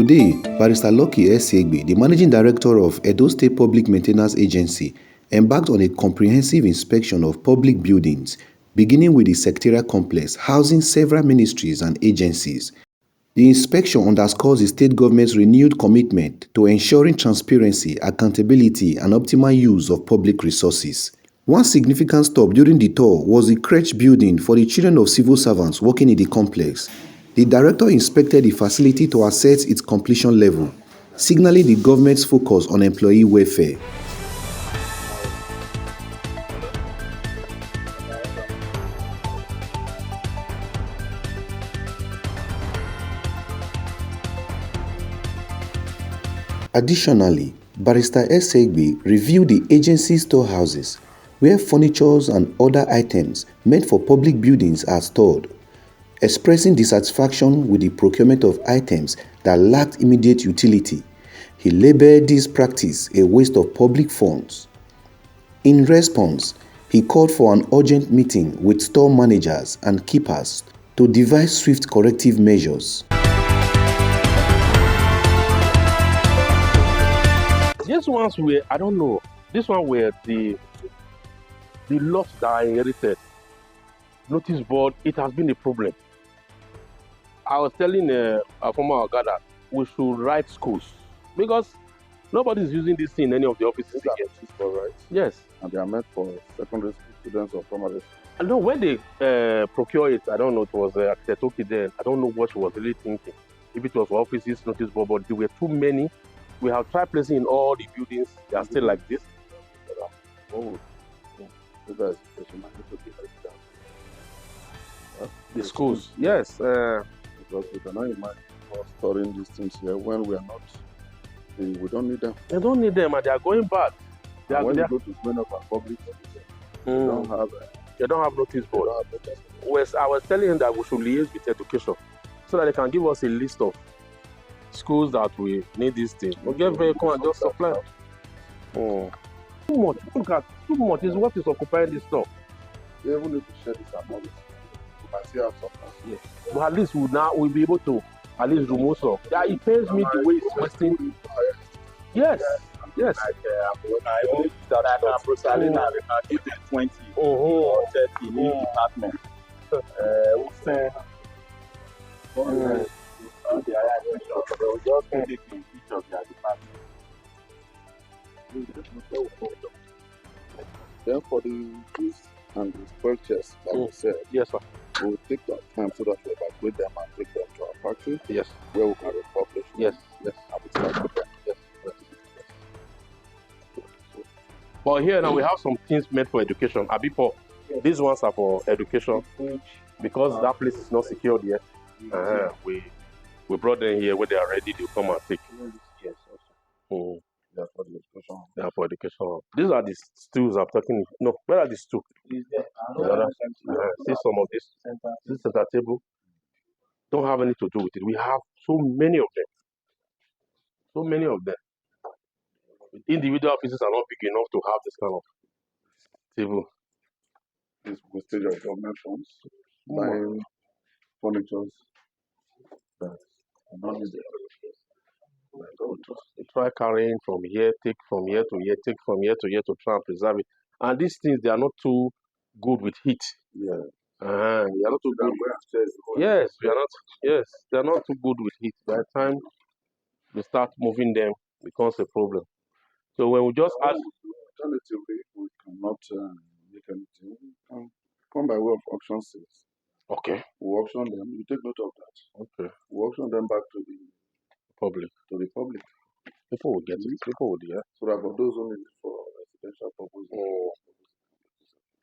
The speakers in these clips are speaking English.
Today, Barrister Lucky Esiegbe, the Managing Director of Edo State Public Maintenance Agency, embarked on a comprehensive inspection of public buildings, beginning with the Secretariat Complex, housing several ministries and agencies. The inspection underscores the state government's renewed commitment to ensuring transparency, accountability, and optimal use of public resources. One significant stop during the tour was the crèche building for the children of civil servants working in the complex. The director inspected the facility to assess its completion level, signaling the government's focus on employee welfare. Additionally, Barrister Esiegbe reviewed the agency's storehouses, where furniture and other items meant for public buildings are stored. Expressing dissatisfaction with the procurement of items that lacked immediate utility, he labeled this practice a waste of public funds. In response, he called for an urgent meeting with store managers and keepers to devise swift corrective measures. These ones were, I don't know, this one were the lots that I inherited. Notice board, it has been a problem. I was telling a former Oga that we should write schools because nobody is using this thing in any of the offices. These are for right? Yes. And they are meant for secondary school students or primary school. I know when they procure it, I don't know, it was Akitetoki then. I don't know what she was really thinking. If it was for offices, notice board, but there were too many. We have tried placing in all the buildings. They are still like this. Oh, so that's the schools, yes. Because we cannot imagine us storing these things here when we are not. We don't need them. They don't need them, and they are going bad. When you go to many of our public, they don't have. They don't have notice board. I was telling him that we should liaise with education so that they can give us a list of schools that we need this thing. We get vehicle and just supply. Too much. Look at too much is what is occupying this stuff. Even if we share this amount, we can still have some. Yes. But at least we'll be able to at least remove some. Yeah, it pains me the way it's wasting. Yes. Yes. Like when I own that I can proceed now, we can give them 20 or 30 in each department. We send the higher education, they will just put it in each of their departments. Then for the fees and the purchase, like we said, Yes, sir. we'll take that time so that we evacuate them and take them to our factory, Yes. where we can republish them. Yes. Yes. And we start with them. Yes. But here now we have some things made for education. Abipo, these ones are for education because that place is not secured yet. We brought them here when they are ready. They'll come and take. Yes, also. That's for the education. They are for education. These are the stools I'm talking. No, where are the stools? See some of this. This center table don't have anything to do with it. We have so many of them. So many of them. Individual offices are not big enough to have this kind of table. This wastage of government funds, buying furniture that are not needed. They try carrying from here, take from here to here, take from here to here to try and preserve it. And these things, they are not too good with heat. Yeah. They are not too good. Yes, they are not too good with heat. By the time we start moving them, it becomes a problem. So when we just add, Alternatively, we cannot make anything. We can come by way of auction sales. okay, We auction them. You take note of that. okay, We auction them back to the public. public. People will get it. People will, yeah. So that for those who need it for residential purposes,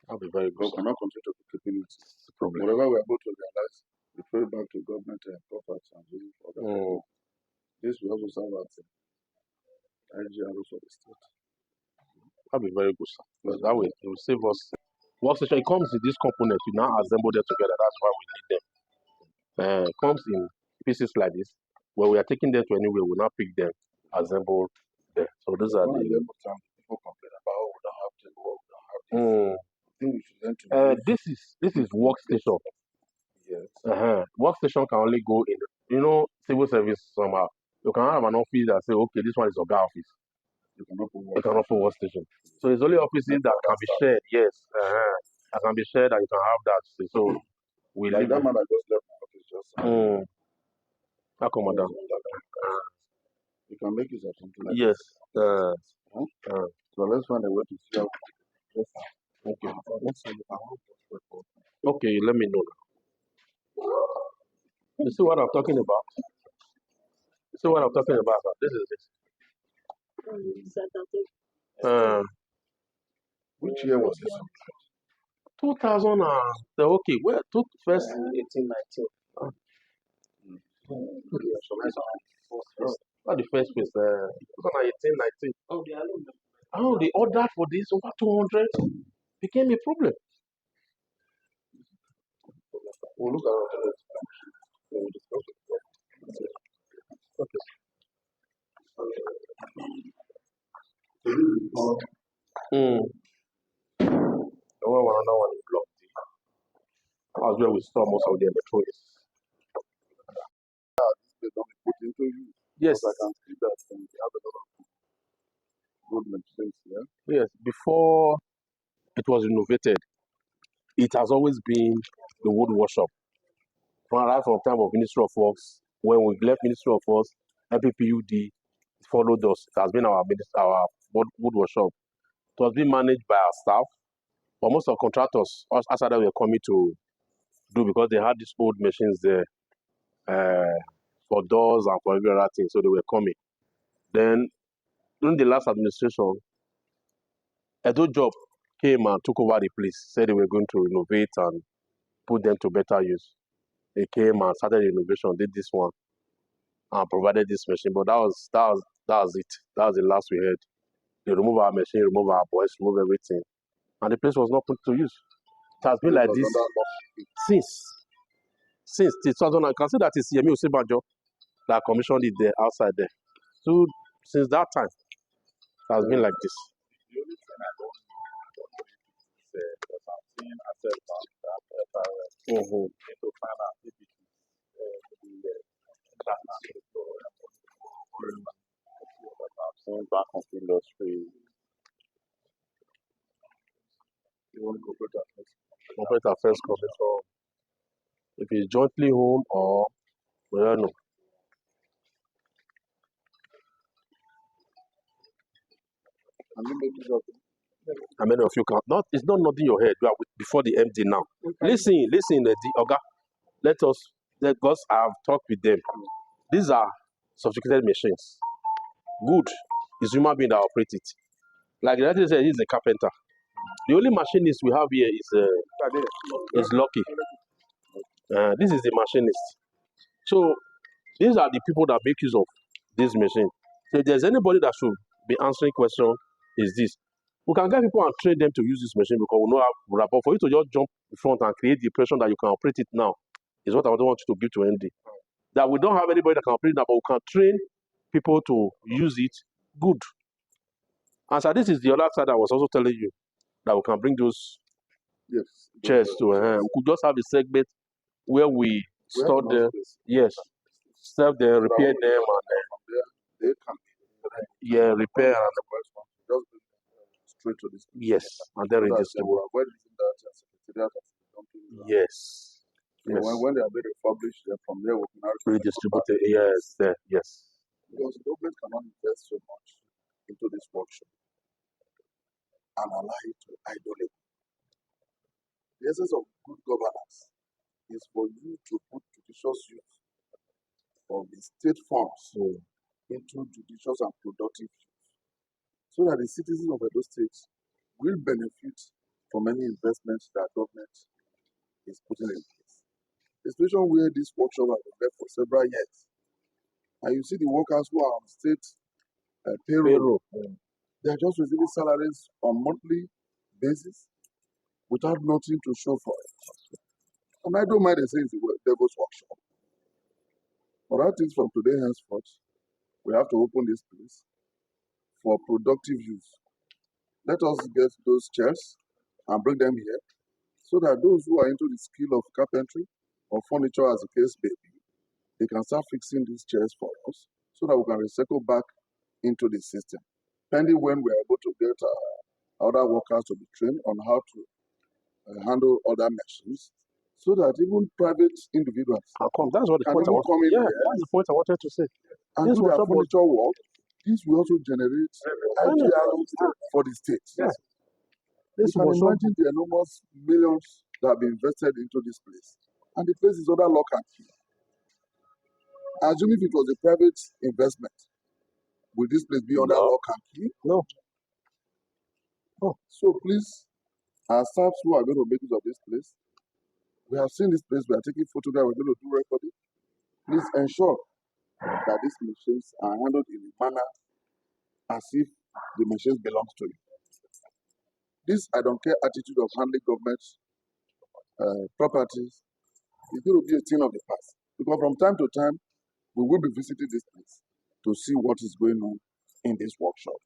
That'll be very we good. cannot continue to be keeping it. That's the problem. Whatever we are able to realize, we throw it back to government property and use it for that. This will also serve as IGRs of the state. That'll be very good, sir. Because that way, it will save us. Workstation, it comes in this component. You now assemble them together. That's why we need them. It comes in pieces like this. When we are taking them to anywhere, we'll now pick them, assemble them. So these are the. People complain about we don't have to work, we don't have this. I think we should learn to This is workstation. Yes. Workstation can only go in, civil service somehow. You can have an office that say, okay, this one is Oga office. You cannot put You cannot put workstation. So it's only offices that can be shared. Yes, that can be shared, and you can have that. So we like live. that man I just left my office just How come, madam? you can make use of something like Yes. this. So let's find a way to see how Okay. Okay, let me know now. You see what I'm talking about? You see what I'm talking about? This is it. which year was this? 2000 and okay, well, first 1819. Not the first place. 2018, 19. Oh, the order for this over 200 became a problem. We'll look around it. We'll discuss it. Okay. The another one is blocked. That's where we store most of the electronics. They don't put into use. Yes. I can see that we have a lot of good machines here. Yes. Before it was renovated, it has always been the wood workshop. From time of Ministry of Works, when we left Ministry of Works, MPPUD followed us. It has been our wood workshop. It was being managed by our staff, but most of contractors outside that were coming to do because they had these old machines there for doors and for every other thing, so they were coming. Then during the last administration, Edo Job came and took over the place, said they were going to renovate and put them to better use. They came and started the renovation, did this one, and provided this machine. But that was it. That was the last we heard. They remove our machine, remove our boys, remove everything, and the place was not put to use. It has been like this since 2000. I can see that it's Yemi Osibanjo that commissioned it there outside there. So since that time, it has been like this. The only thing I don't know is because I'm seeing asset bank that FRS need to find out if it is the I'm seeing bank of industry. You want to corporate affairs? Corporate affairs commission. If it's jointly owned or we don't know. And many of you can not. It's not nodding your head. You are before the MD now. Listen, the Oga. Let us have talked with them. These are sophisticated machines. Good. It's human being that operate it. Like the director said, he's a carpenter. The only machinist we have here is Lucky. This is the machinist. So these are the people that make use of this machine. So if there's anybody that should be answering question, is this. We can get people and train them to use this machine because we know how. But for you to just jump in front and create the impression that you can operate it now is what I don't want you to give to MD. That we don't have anybody that can operate it now, but we can train people to use it. Good. And so this is the other side I was also telling you that we can bring those chairs to. We could just have a segment where we store them. Yes. Serve them, repair them, and they can repair and just straight to this. Yes, and then redistribute. Avoid using that secretariat. Yes. When they are being published, from there we can redistribute it. Yes, yes. Because the government cannot invest so much into this workshop and allow it to idle. The essence of good governance is for you to put judicious use of the state funds into judicious and productive use, so that the citizens of Edo State will benefit from any investments that government is putting in place. A situation where this workshop has been there for several years, and you see the workers who are on state payroll. They are just receiving salaries on monthly basis without nothing to show for it. And I don't mind they say it's the devil's workshop. But I think from today henceforth, we have to open this place for productive use. Let us get those chairs and bring them here so that those who are into the skill of carpentry or furniture as the case may be, they can start fixing these chairs for us so that we can recycle back into the system. Pending when we are able to get other workers to be trained on how to handle other machines, so that even private individuals That's what the can point I even want. come in Yeah, there that's the point I wanted to say. and This do their workshop was furniture work. This will also generate IGR for the state. yeah. You This can workshop imagine the enormous millions that have been invested into this place. And the place is under lock and key. Assuming it was a private investment, will this place be under No. lock and key? No. So please, our staff who are going to make use of this place, we have seen this place, we are taking photographs, we're going to do recording. Please ensure that these machines are handled in a manner as if the machines belong to you. This I don't care attitude of handling government properties is going to be a thing of the past. Because from time to time, we will be visiting this place to see what is going on in this workshop.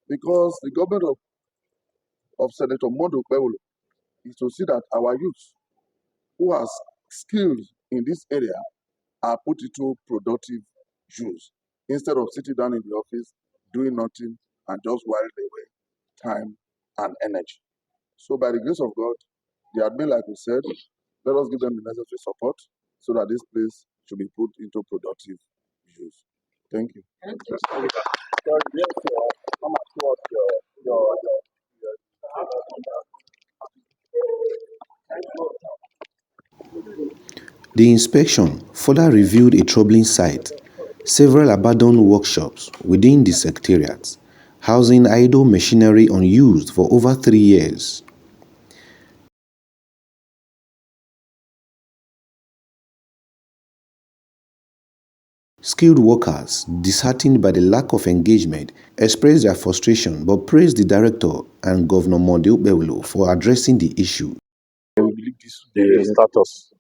Because the government of Senator Mondo Bewolo is to see that our youth who are skilled in this area are put into productive use instead of sitting down in the office doing nothing and just whiling away time and energy. So by the grace of God, the admin, like we said, let us give them the necessary support so that this place should be put into productive use. Thank you. The inspection further revealed a troubling sight: several abandoned workshops within the secretariat, housing idle machinery unused for over 3 years. Skilled workers, disheartened by the lack of engagement, expressed their frustration but praised the director and Governor Monday Ubewolo for addressing the issue. The status.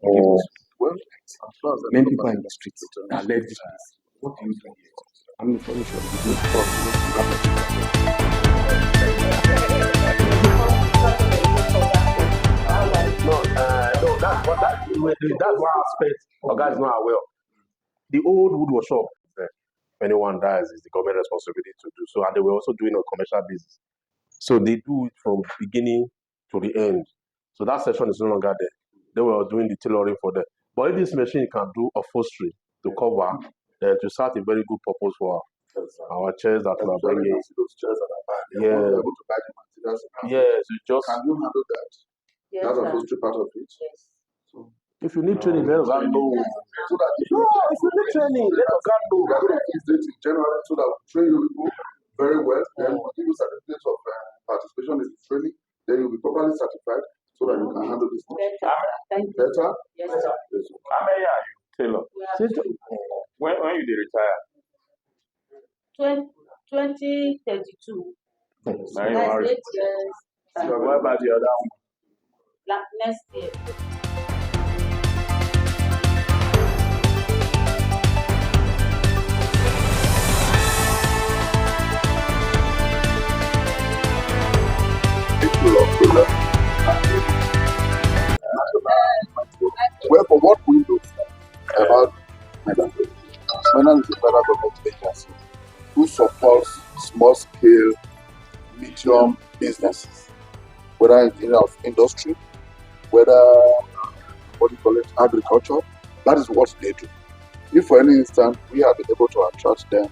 Well, as far as Many people are in the streets that left this place. What do you do here? I'm information. No, that's one aspect Oga is not aware of. The old wood workshop, if anyone dies, is the government responsibility to do so, and they were also doing it on commercial basis. So they do it from beginning to the end. So that section is no longer there. They were doing the tailoring for them. But if this machine can do upholstery to cover, then to serve a very good purpose for our chairs that we are bringing. those chairs that are bad, Yeah. they're able to buy the materials. Yes, you just Can you handle that? Yes, That's sir. upholstery part of it. Yes. So, if you need training, let us know. so that if No, if you need training, let us know. we are going to fix it in January so that we train you people very well. Then we'll give you certificates of participation in the training. Then you'll be properly certified so that you can handle this. Better. Thank you. Better? Yes, sir. Yes. How many are you, Taylor? When you did retire? 2032. Now you That's are. 8 years. What about the other one? Next year. Well, for what we know about Madam, Madam is a federal government agency who supports small scale, medium businesses, whether in the area of industry, whether what you call it, agriculture. That is what they do. If for any instance we have been able to attract them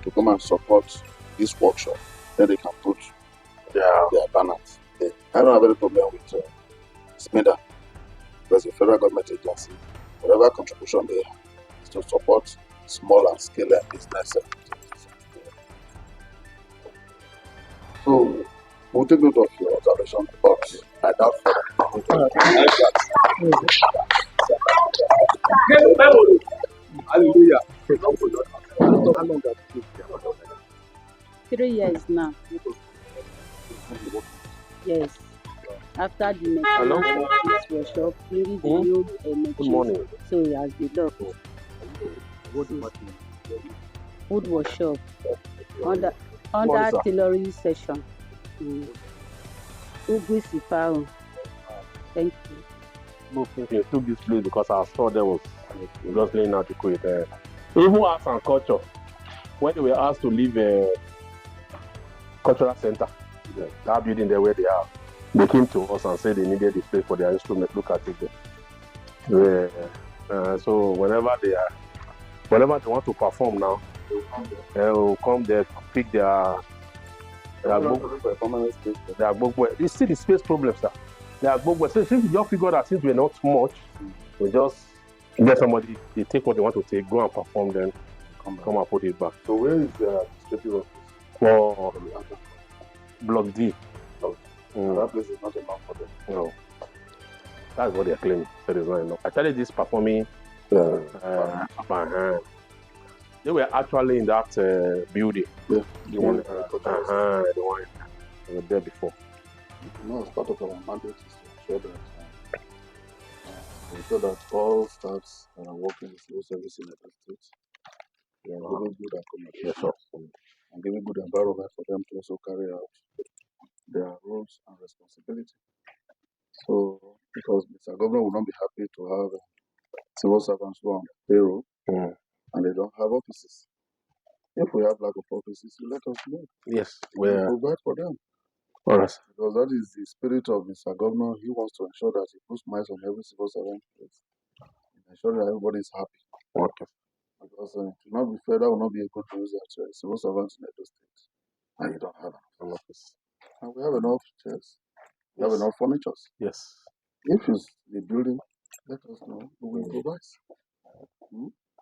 to come and support this workshop, then they can put their banners there. I don't have any problem with SMEDA. Because the federal government agency, whatever contribution they have is to support small and scale business. So we'll take note of your observation, but I doubt Hallelujah. 3 years now. Yes. After the maintenance of this workshop, bringing the new machines, morning. so it has been done. Wood workshop under Morning, sir. tailoring session. Ugwi Sifao. Thank you. They took this place because our store there was just laying out to quit. Even arts and culture. when they were asked to leave a cultural center, that building there where they are, they came to us and said they needed a place for their instrument. Look at it there. So whenever they want to perform now, they will come there to pick their you see the space problem, sir. They are so since we just figured that since we're not much, we just get somebody, they take what they want to take, go and perform, then come and put it back. So where is the administrative office? For Block D. That place is not enough for them. No. That's what they're claiming. That is not enough. I started this performing by hand. They were actually in that building. Yeah, the one they were there before. No, as part of our mandate is to ensure that all staffs that are working in civil service in Edo State, they are given good accommodation and given good environment for them to also carry out their roles and responsibility. So, because Mr. Governor will not be happy to have civil servants who are on payroll and they don't have offices. If we have lack of offices, you let us know. Yes, we provide for them. Yes. Because that is the spirit of Mr. Governor. He wants to ensure that he puts miles on every civil servant place. Ensure that everybody is happy. Okay. Because to not be fair, that will not be a good news that civil servants in Edo State and you don't have an office. And we have enough chairs. We have enough furniture. Yes. If it's the building, let us know. We will improvise.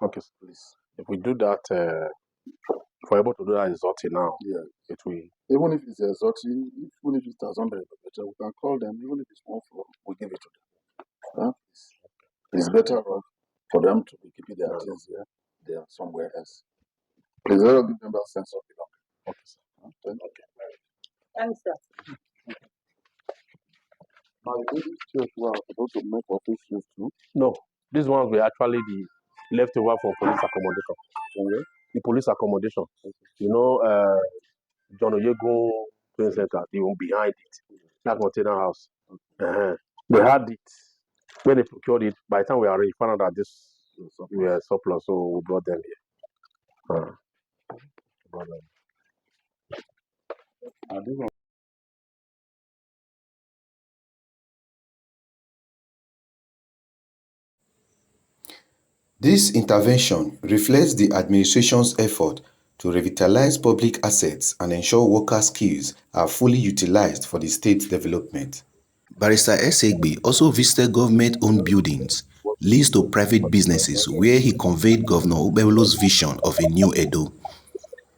Okay, please. If we do that, if we're able to do that exotic now, it will. Even if it's exotic, even if it's 1,000, we can call them. Even if it's one floor, we give it to them. It's better for them to be keeping their things here. They are somewhere else. Please let us give them that sense of belonging. Okay, sir. Thanks, sir. Now, these chairs were supposed to make office use too? No, these ones were actually the leftover from police accommodation. The police accommodation. You know, John Oyego Training Center, the one behind it, that container house. They had it when they procured it. By the time we already found out that this were surplus, so we brought them here. This intervention reflects the administration's effort to revitalize public assets and ensure worker skills are fully utilized for the state's development. Barrister Esegbe also visited government-owned buildings leased to private businesses where he conveyed Governor Ubelo's vision of a new Edo.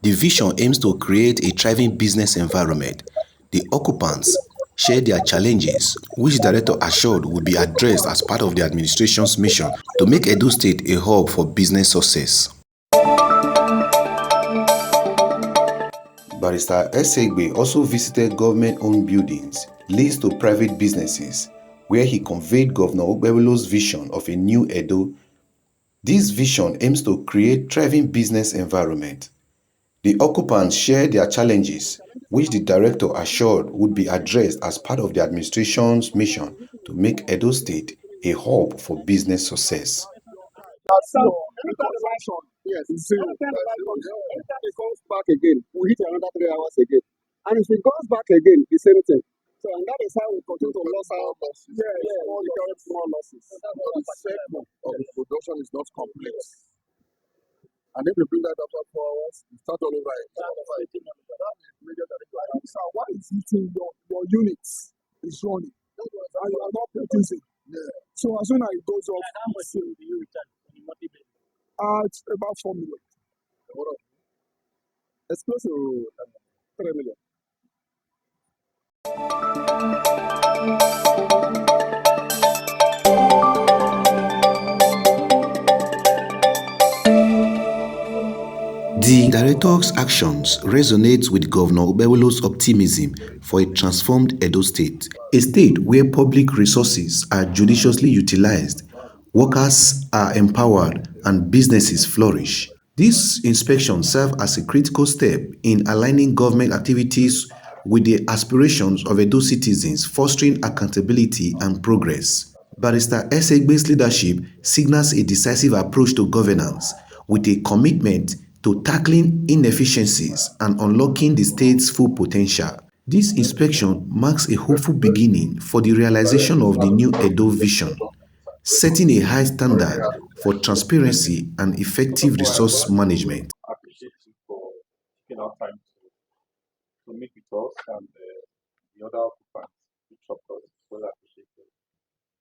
The vision aims to create a thriving business environment. The occupants shared their challenges, which the director assured would be addressed as part of the administration's mission to make Edo State a hub for business success. Barrister Esegbe also visited government-owned buildings leased to private businesses, where he conveyed Governor Ubelo's vision of a new Edo. This vision aims to create thriving business environment. The occupants shared their challenges, which the director assured would be addressed as part of the administration's mission to make Edo State a hub for business success. Yes, zero. It comes back again. We hit another 3 hours again. And if it goes back again, the same thing. So, and that is how we continue to lose our losses. Small losses. The segment of the production is not complete. And if you bring that after 4 hours, you start all over it. So, what is hitting your units is running. And you are not producing. So, as soon as it goes off, how much will you return? It's about 4 million. It's close to 3 million. The director's actions resonate with Governor Ubelo's optimism for a transformed Edo State, a state where public resources are judiciously utilized, workers are empowered, and businesses flourish. These inspections serve as a critical step in aligning government activities with the aspirations of Edo citizens, fostering accountability and progress. Barrister Esegbe's leadership signals a decisive approach to governance, with a commitment to tackling inefficiencies and unlocking the state's full potential. This inspection marks a hopeful beginning for the realization of the new Edo vision, setting a high standard for transparency and effective resource management. Appreciate you for taking our time to meet with us and the other occupants, which of course is well appreciated.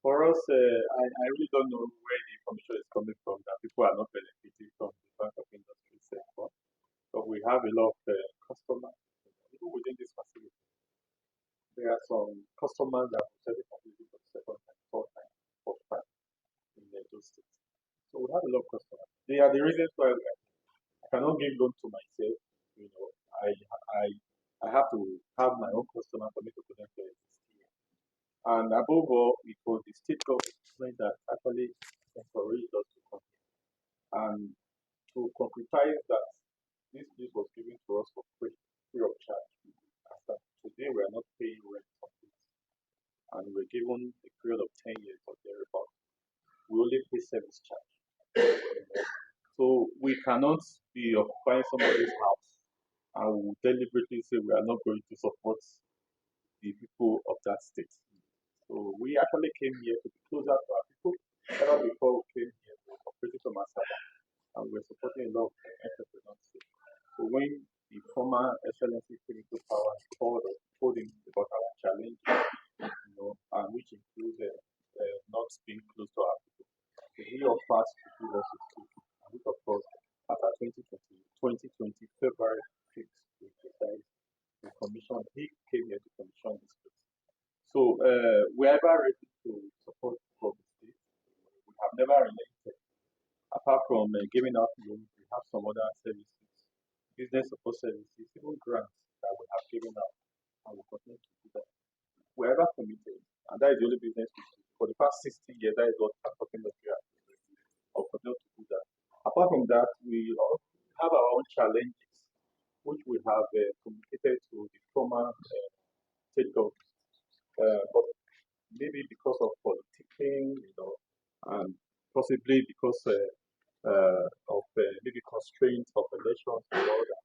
For us, I really don't know where the information is coming from that people are not benefiting from the Bank of Industry sector. But we have a lot of customers, even within this facility. There are some customers that will sell it completely for the second time, third time, fourth time in Edo State. So we have a lot of customers. They are the reasons why I cannot give loan to myself. You know, I have to have my own customer for me to put them to exist here. And above all, it was the state government that actually encouraged us to come here. And to concretize that this place was given to us for free of charge. As today we are not paying rent on it. And we're given a period of 10 years or thereabout. We only pay service charge. So we cannot be occupying somebody's house and we will deliberately say we are not going to support the people of that state. So we actually came here to be closer to our people. Ever before we came here, we were operating from Asaba and we're supporting a lot of entrepreneurs. So when the former excellency came into power, he told him about our challenges, and which includes not being close to our people. So he offered to give us a tool, and which of course, after 2020 February 5th, we decided to commission. He came here to commission this place. So we are ever ready to support the state. We have never relented. Apart from giving out loans, we have some other services, business support services, even grants that we have given out, and we continue to do that. We're ever committed, and that is the only business we do. For the past 60 years, that is what I'm talking about here. I'll continue to do that. Apart from that, we have our own challenges, which we have communicated to the former state government. But maybe because of politicking, and possibly because of maybe constraints of elections and all that,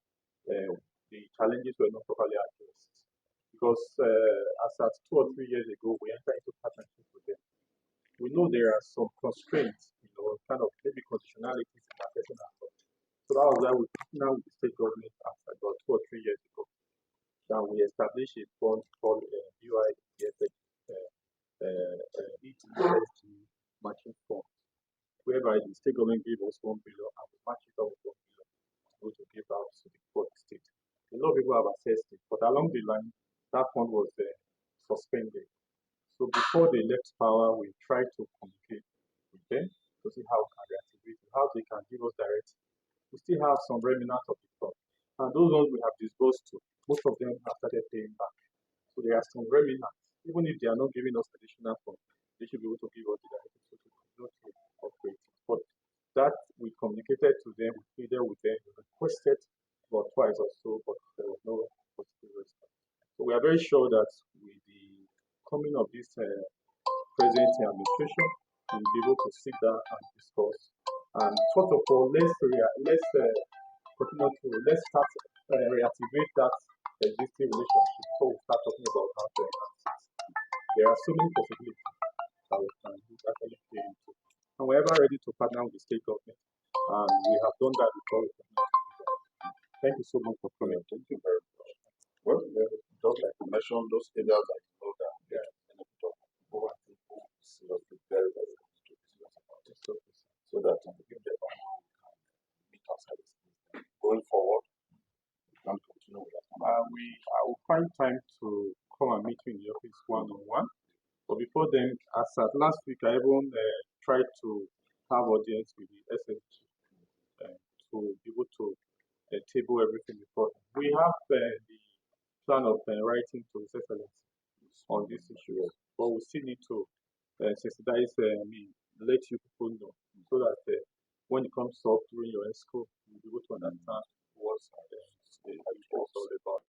the challenges were not properly addressed. Because as at 2 or 3 years ago, we entered into partnership with them. We know there are some constraints, kind of maybe conditionalities in assessing our law. So that was why we partnered with the state government about 2 or 3 years ago. That we established a fund called EIDFX ETSG matching fund, whereby the state government gave us 1 billion and we match it up with 1 billion to give out to the state. A lot of people have accessed it, but along the line, that fund was suspended. So before they left power, we tried to communicate with them to see how we can reactivate it, how they can give us direct. We still have some remnants of the fund, and those ones we have disbursed to, most of them have started paying back. So there are some remnants. Even if they are not giving us additional funds, they should be able to give us the direct to operate. But that we communicated to them, we pleaded with them, we requested about twice or so, but there was no positive response. So we are very sure that with the coming of this present administration, we'll be able to sit down and discuss. And first of all, let's start reactivate that existing relationship before we start talking about how to enhance it. There are so many possibilities that we can actually play into. And we're ever ready to partner with the state government. And we have done that before. Thank you so much for coming. Thank you very much. Well, just like you mentioned, those areas that you know that people and people seriously very, very serious about it. So that if they can meet us at this going forward, we can continue with that. I will find time to come and meet you in the office one-on-one. But before then, as at last week, I even tried to have audience with the SSG to be able to table everything before. We have the plan of writing to His Excellency on this issue, but we still need to sensitize let you people know so that when it comes up during your school, you'll be able to understand what's all about.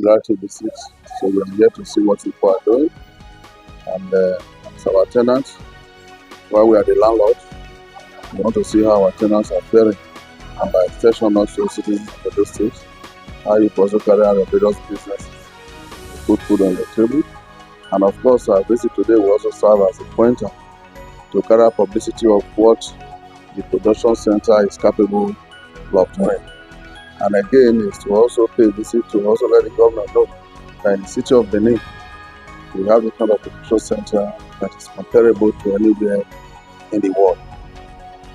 regularity visits. So we are here to see what people are doing. And as our tenants, while we are the landlords, we want to see how our tenants are faring. And by extension, also citizens of Edo State, how you also carry out your various businesses, put food on the table. And of course, our visit today will also serve as a pointer to carry out publicity of what the production center is capable of doing. And again, is to also pay a visit to also let the government know that in the city of Benin, we have a kind of production center that is comparable to anywhere in the world.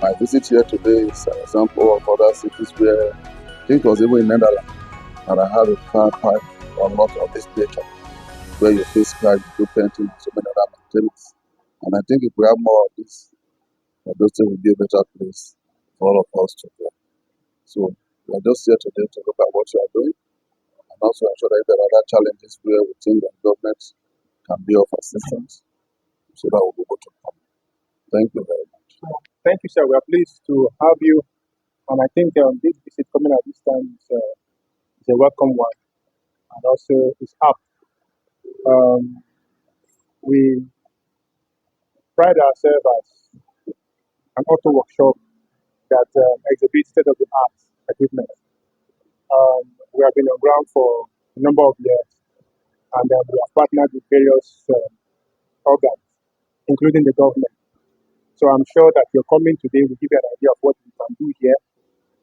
My visit here today is an example of other cities where I think it was even in Netherlands, and I have a car park or lot of this nature where you face cars, you do painting, and so many other maintenance. And I think if we have more of this, those things will be a better place for all of us to go. So we are just here today to look at what you are doing and also ensure that there are other challenges where we think that government can be of assistance so that we'll be able to come. Thank you very much. Thank you, sir. We are pleased to have you. And I think this visit coming at this time is a welcome one. And also it's up. We pride ourselves as an auto workshop that exhibits state-of-the-art equipment. We have been on ground for a number of years, and we have partnered with various organs, including the government. So I'm sure that your coming today will give you an idea of what we can do here,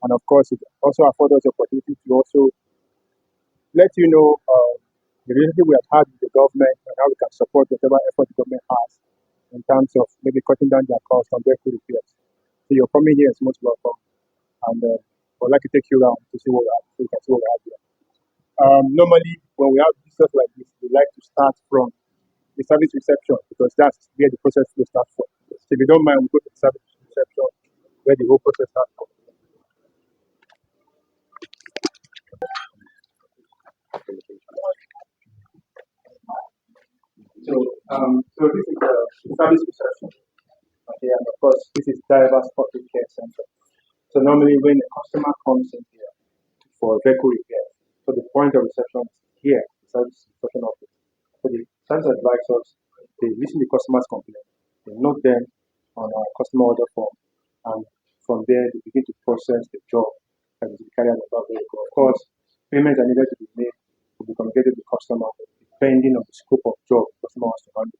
and of course, it also affords us the opportunity to also let you know the relationship we have had with the government and how we can support whatever effort the government has in terms of maybe cutting down their costs on vehicle repairs. So your coming here is most welcome, and I'd like to take you around to see what we have, so you can see what we have here. Normally, when we have visitors like this, we like to start from the service reception because that's where the process will start from. So if you don't mind, we go to the service reception where the whole process starts from. So this is the service reception. Okay, and of course, this is diverse public care center. So normally when a customer comes in here for vehicle repair, so the point of reception is here, the service reception office. So the service advisors, they listen to customers' complaints, they note them on our customer order form, and from there they begin to process the job that is carried out by the vehicle. Of course, payments are needed to be made to be communicated to the customer depending on the scope of job the customer wants to handle.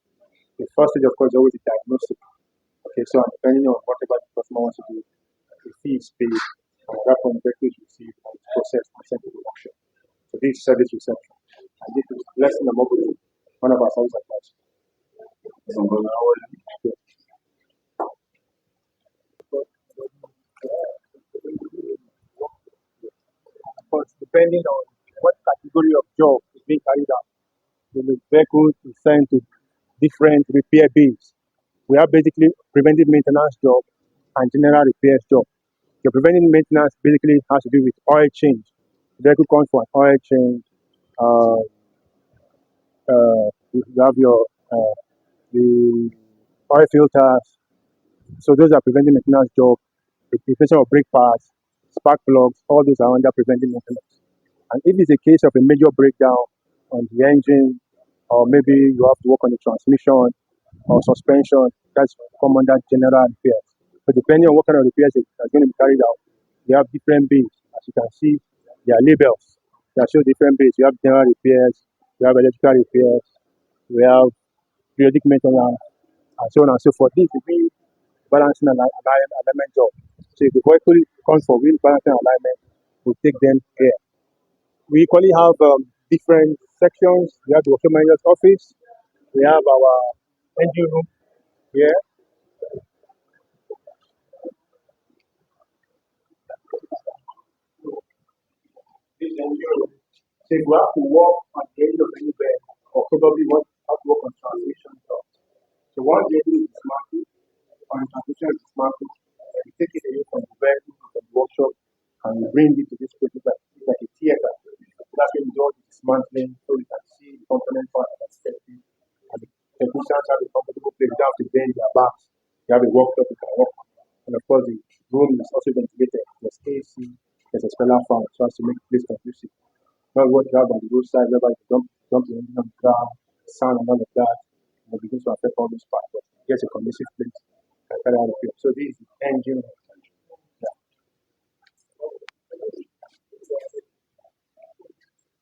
The first stage, of course, is always the diagnostic. Okay, so depending on whatever the customer wants to do, the fee is paid, and at that point, the vehicle is received and it's processed and sent to the auction. So this is service reception. And this is Blessing Amogulu, one of our service advisors. Of course, depending on what category of job is being carried out, the vehicle is sent to different repair bays. We have basically preventive maintenance job and general repairs job. Your preventive maintenance basically has to do with oil change. The vehicle comes for an oil change. You have your the oil filters. So those are preventive maintenance job. The replacement of brake pads, spark plugs, all those are under preventive maintenance. And if it's a case of a major breakdown on the engine, or maybe you have to work on the transmission or suspension, that's come under general repairs. So depending on what kind of repairs that's going to be carried out, you have different bays. As you can see, there are labels that show different bays. You have general repairs, you have electrical repairs, we have periodic maintenance, and so on and so forth. This is wheel balancing and alignment job. So if the vehicle comes for wheel balancing and alignment, we take them here. We equally have different sections. We have the workshop manager's office. We have our engine room here. This engine room. So if we have to work on the engine of any bed, or probably have to work on transmission jobs. So once the engine is dismantled, on the transmission is dismantled, we take it away from the vehicle, from the workshop, and we bring it to this place like a theater. That's when we do all the dismantling, so we can see the component part of the safety. And the technicians have a comfortable place. They don't have to bend their backs. They have a workshop you can work on. And of course, the room is also ventilated. There's AC, there's a speller fan, so as to make the place conducive. not what you have on the roadside, whereby you dump the engine on the ground, sound and all of that, begin to affect all those parts. But it gets a conducive place and carry out the fuel. So this is the engine. Yeah.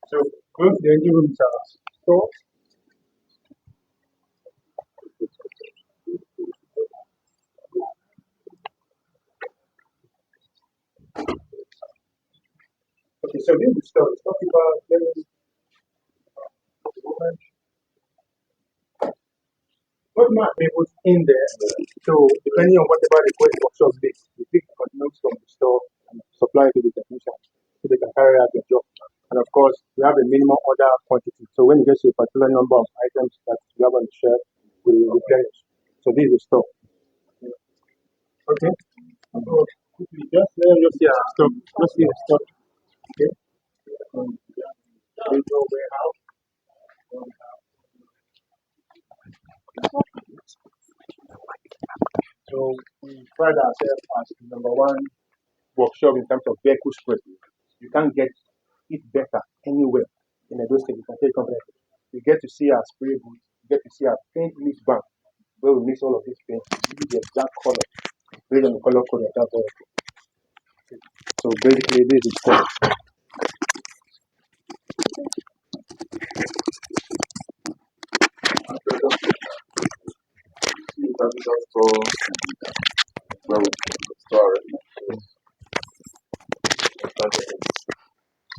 So going to the engine room is a store. Okay, so this is the store. It's talking about what might be what's in there. So depending on whatever request workshop is, we pick components from the store and supply it to the technician so they can carry out their job. And of course, we have a minimum order quantity. So when it gets to a particular number of items that we have on the shelf, we replenish. So this is the store. Okay. So just see our stock. Just see the stock. Okay. Warehouse. So we pride ourselves as the number one workshop in terms of vehicle spray. You can't get it better anywhere in Edo State. You can take confidence. You get to see our spray booth. You get to see our paint mix bank where we mix all of these paints, give you the exact color based on the color code of that vehicle. So basically, this is cool.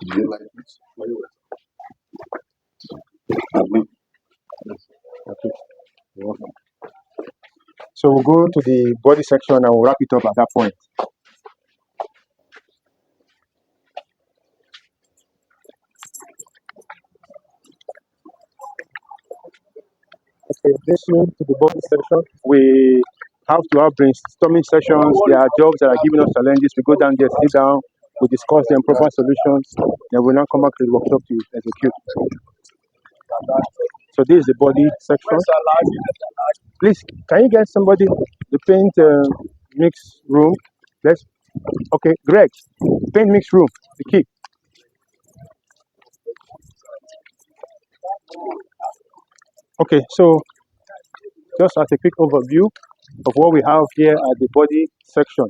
Do you like this? Okay. You're welcome. So we'll go to the body section and we'll wrap it up at that point. Okay, this room to the body section. We have to have brainstorming sessions. There are jobs that are giving us challenges. We go down there, sit down, we discuss them, proper solutions, then we now come back to the workshop to execute. So this is the body section. Please, can you get somebody the paint mix room? Let's. Okay, Greg, paint mix room, the key. Okay, so just as a quick overview of what we have here at the body section,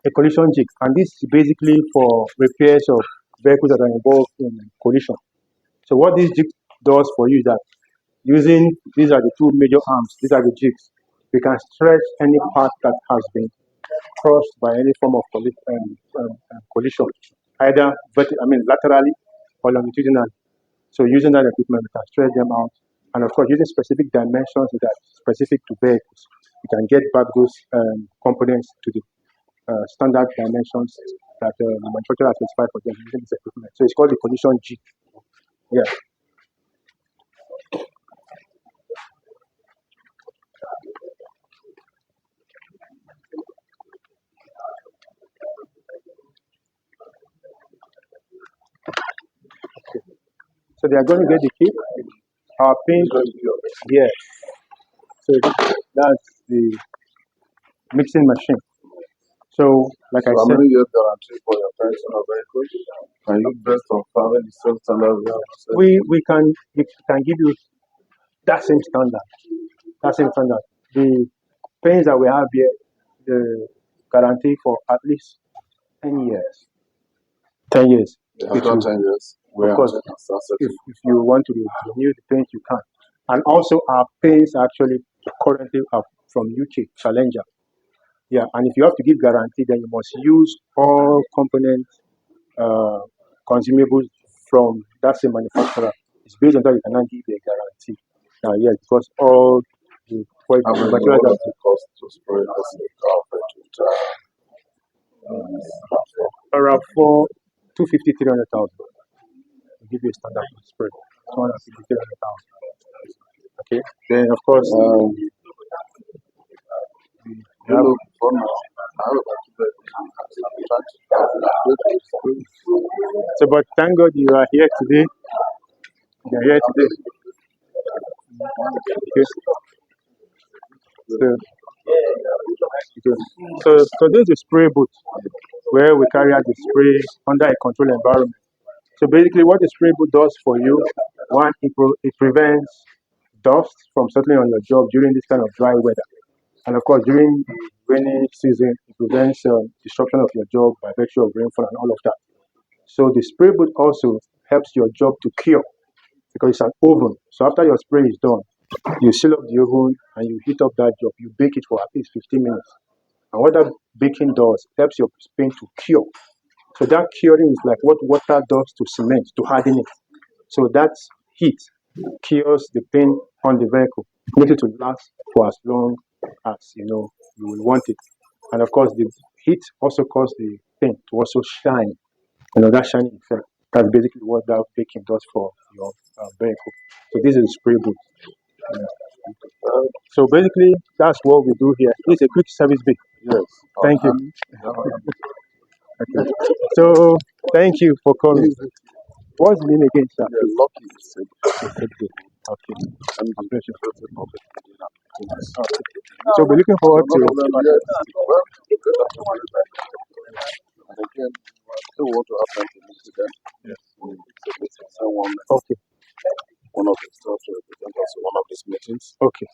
a collision jig, and this is basically for repairs of vehicles that are involved in collision. So what this jig does for you is that using these are the two major arms, these are the jigs, we can stretch any part that has been crossed by any form of collision, either laterally or longitudinally. So using that equipment, we can stretch them out, and of course, using specific dimensions that are specific to vehicles, we can get back those components to the standard dimensions that the manufacturer has specified for them using this equipment. So it's called the collision jig. Yeah. So they are going to get the key. Our pin. Yeah. So that's the mixing machine. So, like I So how said, many years guarantee for your personal vehicle? Can you based on following the same standard we have? we can give you that same standard. That same standard. The pens that we have here, the guarantee for at least 10 years. 10 years. After 10 years, we Of are course, if you want to renew the paint, you can. And also, our paints actually currently are from UK, Challenger. Yeah, and if you have to give guarantee, then you must use all components, consumables from that same manufacturer. It's based on that you cannot give a guarantee. Yeah, because all the materials that it costs to spray around 250, 300,000. We'll give you a standard spray. 250, 300,000. Okay. Then of course, for now, so, but thank God you are here today. You are here today. Okay. So this is a spray booth where we carry out the spray under a controlled environment. So basically, what the spray boot does for you, one, it prevents dust from settling on your job during this kind of dry weather. And of course, during the rainy season, it prevents disruption of your job by virtue of rainfall and all of that. So the spray boot also helps your job to cure because it's an oven. So after your spray is done, you seal up the oven and you heat up that job. You bake it for at least 15 minutes. And what that baking does helps your paint to cure. So that curing is like what water does to cement to harden it. So that heat cures the paint on the vehicle, makes it to last for as long as you will want it. And of course, the heat also causes the paint to also shine. That shining effect. That's basically what that baking does for your vehicle. So this is a spray boot. So basically, that's what we do here. It's a quick service bit. Yes. Thank you. Okay. So thank you for coming. What's the name again, sir? Lucky. Okay. I'm pleasure. So we're looking forward to. And again, I still want to have them to meet them. Yes. Okay. One of the staff to represent us in one of these meetings. Okay.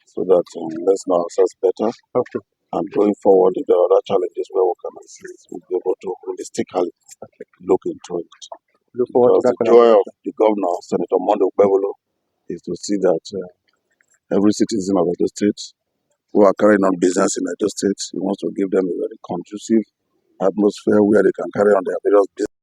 So that let's know ourselves better. Okay. And going forward, if there are other challenges where we can assist, we'll be able to holistically look into it. Look forward because to that. The joy of the governor, Senator Mondo Bebolo, is to see that every citizen of Edo State who are carrying on business in Edo State, he wants to give them a very conducive atmosphere where they can carry on their various business.